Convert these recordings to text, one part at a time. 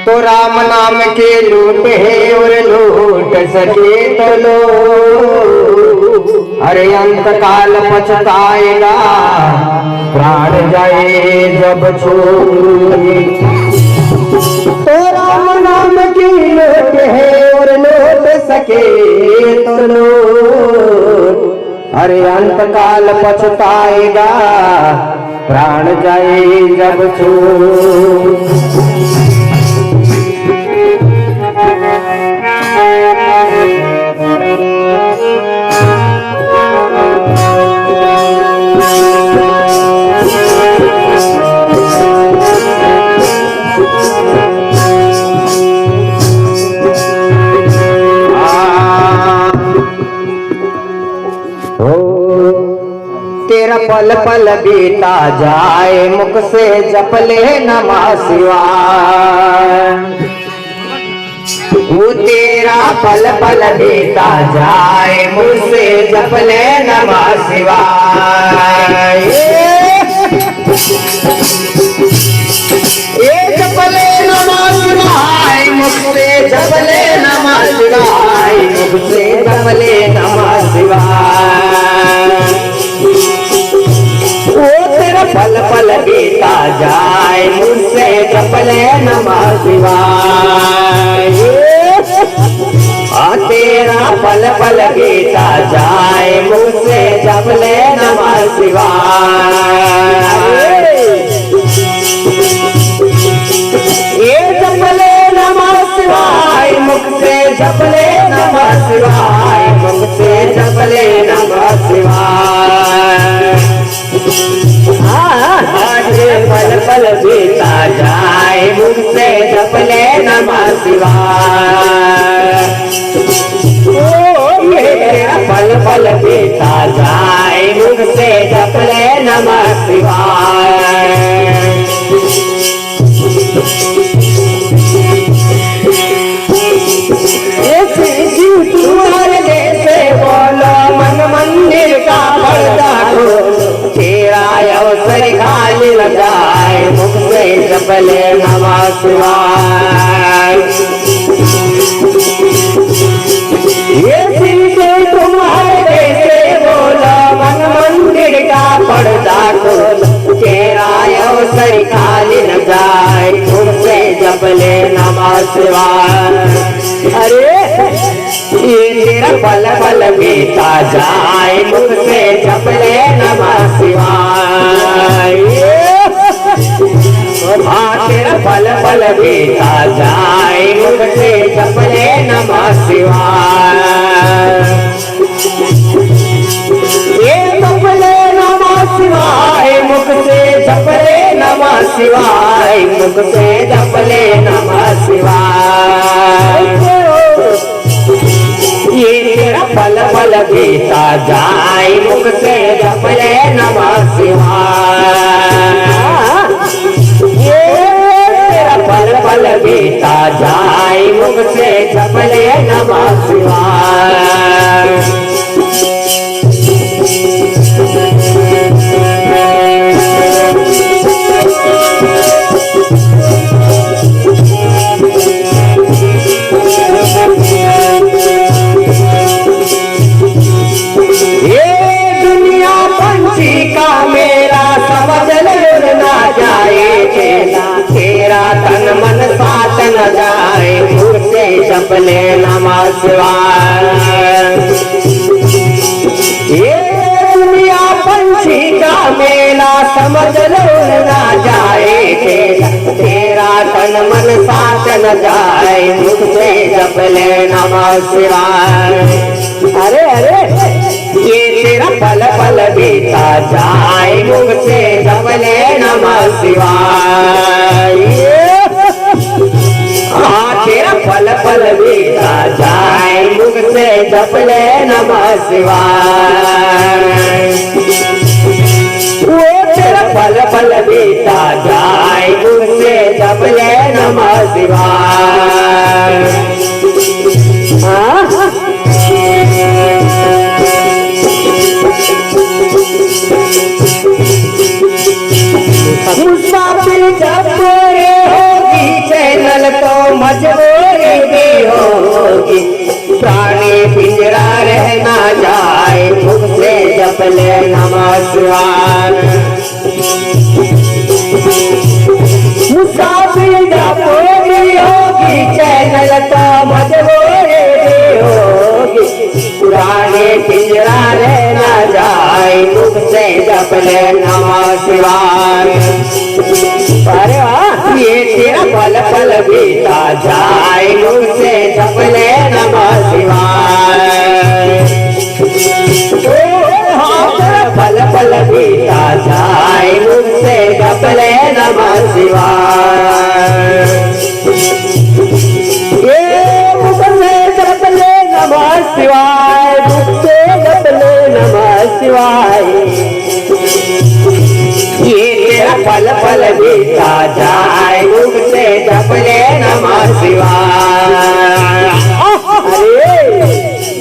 तो राम नाम के लूट है और लूट सके तो लो, अरे अंत काल पछताएगा प्राण जाए जब छोड़। तो राम नाम की लूट है और लूट सके तो लो, अरे अंत काल पछताएगा प्राण जाए जब छोड़। तेरा पल पल बीता जाए मुख से जप ले नमः शिवाय। वो तेरा पल पल बीता जाए मुख से जप ले नमः शिवाय। जप ले नमः शिवाय मुख से जप ले नमः शिवाय, मुख से जप ले नमः शिवाय। पल पल बीता जाए मुझसे जप ले नमः शिवाय। तेरा पल पल बीता जाए मुझसे जप ले नमः शिवाय। ये जप ले नमः शिवाय मुख से जप ले नमः शिवाय, मुख से जप ले नमः शिवाय। पल पल बीता जाए मुख से जप ले नमः शिवाय। पल पल बीता जाए मुख से जप ले नमः शिवाय। तुम्हारे जैसे बोलो मन मंदिर का पर्दा खोलो, तेरा अवसर खाली न जाए मुख से जप ले नमः शिवाय। ये तुम्हारे जैसे बोलो मन मंदिर का पर्दा खोलो, तेरा अवसर खाली न जाए मुख से जप ले नमः शिवाय। अरे ये तेरा पल पल बीता जाए मुख से जप ले नमः शिवाय। हाँ तेरा पल पल बीता जाए मुख से जप ले नमः शिवाय। ये जप ले नमः शिवाय मुख से जप ले नमः शिवाय, मुख से जप ले नमः शिवाय। ये तेरा पल पल बीता जाए मुख से जप ले नमः शिवाय। ये तेरा पल पल बीता जाए मुख से जप ले नमः शिवाय। तन मन साथ न जाए मुख से जप ले नमः शिवाय। ये दुनिया पंछी का मेला समझ लो न जाए, तेरा तन मन साथ न जाए मुख से जप ले नमः शिवाय। अरे अरे ये तेरा पल पल बीता जाए मुख से जप ले नमः शिवाय। हाँ तेरा पल पल बीता जाए मुख से जप ले नमः शिवाय। वो तेरा पल पल बीता जाए मुख से जप ले नमः शिवाय। मुसाफिर जब तेरे होगी चैनल चैनल तो मजबूरी भी होगी, प्राणी पिंजरा रहना जाए, मुख से जप ले नमः शिवाय। मुसाफिर जपोगी होगी, चैनल तो मजबूरी भी होगी, पुराने पिंजरा रहना जाए, मुख से जप ले नमः शिवाय। अरे वाह, ये तेरा पल पल बीता जाए, मुख से जप ले नमः शिवाय। पल पल बीता जाए, मुख से जप ले नमः शिवाय। ये मुख से जप ले नमः शिवाय, मुख से जप ले नमः शिवाय। ये तेरा पल पल बीता जाए, मुख से जप ले नमः शिवाय। अरे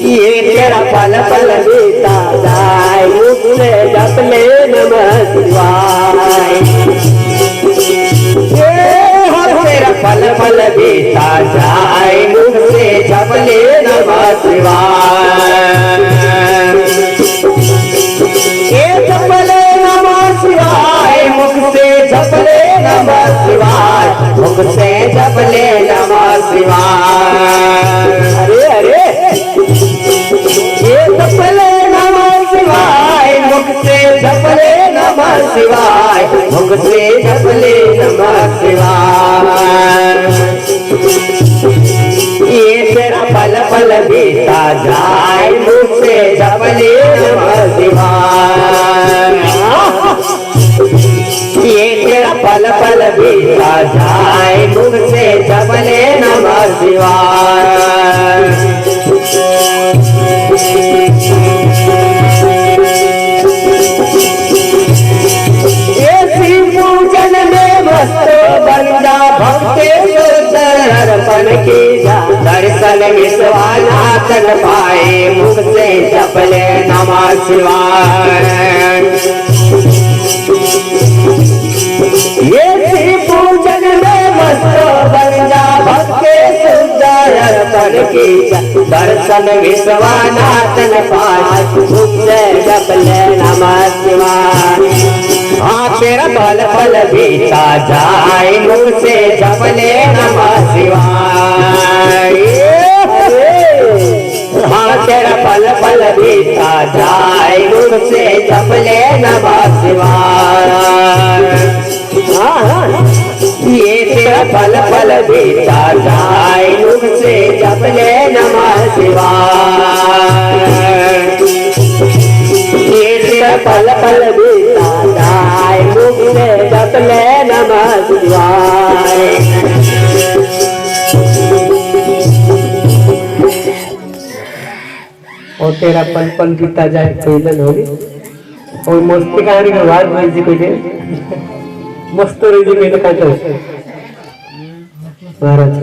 ये तेरा पल पल बीता जाए, मुख से जप ले नमः शिवाय। ये तेरा पल पल बीता जाए, मुख से जप ले नमः शिवाय। ये जप ले नमः शिवाय, मुख से जप ले नमः शिवाय, मुख से जप ले नमः शिवाय। अरे अरे ये जप ले नमः शिवाय, मुख से जप ले नमः शिवाय, मुख से जप ले नमः शिवाय। ये तेरा पल पल बीता जाए, मुख से जप ले नमः शिवाय। ये तेरा पल पल बीता जाए, मुख से जप ले नमः शिवाय। ये शिव पूजन में मस्त बन जा, भक्ति अर्पण की जा, दर्शन विश्वनाथ पाए, मुख से जप ले नमः शिवाय। ये शिव पूजन में मस्त बन जा, भक्ति शुद्ध अर्पण की जा, दर्शन विश्वनाथ पाए, मुख से जप ले नमः शिवाय। हाँ तेरा पल पल बीता जाए, मुख से जप ले नमः शिवाय। हाँ तेरा पल पल बीता जाए, मुख से जप ले नमः शिवाय। ये तेरा पल पल बीता जाए, मुख से जप ले नमः शिवाय। ये तेरा पल पल बीता जाए, मुख से जप ले नमः शिवाय। और तेरा पल पल बीता जाए, पहिलं होली और मस्ती कहाणी का वाद व्हायची कधी मस्त रेजी केलं काय महाराज।